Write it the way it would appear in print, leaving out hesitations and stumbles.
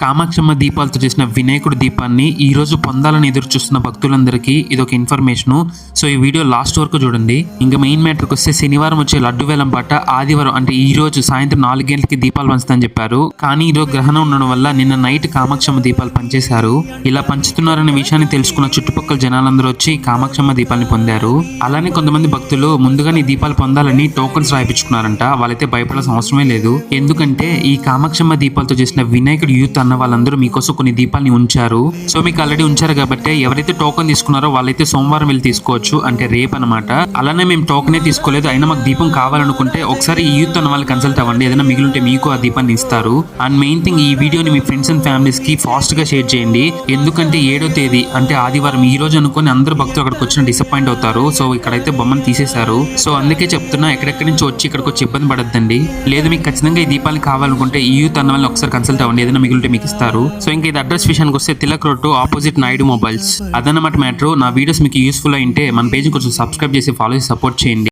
కామాక్షమ్మ దీపాలతో చేసిన వినాయకుడి దీపాన్ని ఈ రోజు పొందాలని ఎదురు చూస్తున్న భక్తులందరికీ ఇదొక ఇన్ఫర్మేషన్. సో ఈ వీడియో లాస్ట్ వరకు చూడండి. ఇంకా మెయిన్ మ్యాటర్కి వస్తే శనివారం వచ్చే లడ్డు వేలం పాట ఆదివారం అంటే ఈ రోజు సాయంత్రం 4 గంటలకి దీపాలు పంచుతామని చెప్పారు. కానీ ఈరోజు గ్రహణం ఉండడం వల్ల నిన్న నైట్ కామాక్షమ్మ దీపాలు పంచేశారు. ఇలా పంచుతున్నారనే విషయాన్ని తెలుసుకున్న చుట్టుపక్కల జనాలందరూ వచ్చి కామాక్షమ్మ దీపాలని పొందారు. అలానే కొంతమంది భక్తులు ముందుగానే దీపాలు పొందాలని టోకన్స్ రాయించుకున్నారంట. వాళ్ళైతే భయపడాల్సిన అవసరమే లేదు. ఎందుకంటే ఈ కామాక్షమ్మ దీపాలతో చేసిన వినాయకుడు యూత్ అన్న వాళ్ళందరూ మీకోసం కొన్ని దీపాలని ఉంచారు. సో మీకు ఆల్రెడీ ఉంచారు కాబట్టి ఎవరైతే టోకన్ తీసుకున్నారో వాళ్ళైతే సోమవారం వెళ్ళి తీసుకోవచ్చు, అంటే రేపు అనమాట. అలానే మేము టోకనే తీసుకోలేదు, అయినా మాకు దీపం కావాలనుకుంటే ఒకసారి ఈ యూత్ అన్న వాళ్ళు కన్సల్ట్ అవ్వండి. ఏదైనా మిగిలింటే మీకు ఆ దీపాన్ని ఇస్తారు. అండ్ మెయిన్ థింగ్, ఈ వీడియోని మీ ఫ్రెండ్స్ అండ్ ఫ్యామిలీస్ కి ఫాస్ట్ గా షేర్ చేయండి. ఎందుకంటే 7వ తేదీ అంటే ఆదివారం ఈ రోజు అనుకుని అందరు భక్తులు అక్కడికి వచ్చిన డిసప్పాయింట్ అవుతారు. సో ఇక్కడైతే బొమ్మను తీసేశారు. సో అందుకే చెప్తున్నా, ఎక్కడెక్కడి నుంచి వచ్చి ఇక్కడికి వచ్చి ఇబ్బంది పడద్దండి. లేదు మీకు ఖచ్చితంగా ఈ దీపాలు కావాలనుకుంటే ఈ యూత్ అన్న వాళ్ళని ఒకసారి కన్సల్ట్ అవ్వండి, ఏదైనా మిగిలితే మీకు ఇస్తారు. సో ఇంకా ఇది అడ్రస్ విషయానికి వస్తే Tilak road to opposite Naidu mobiles. అదన్నమాట మ్యాటర్. నా వీడియోస్ మీకు యూస్ఫుల్ అయింటే మన పేజ్ కొంచెం సబ్స్క్రైబ్ చేసి ఫాలో చేసి సపోర్ట్ చేయండి.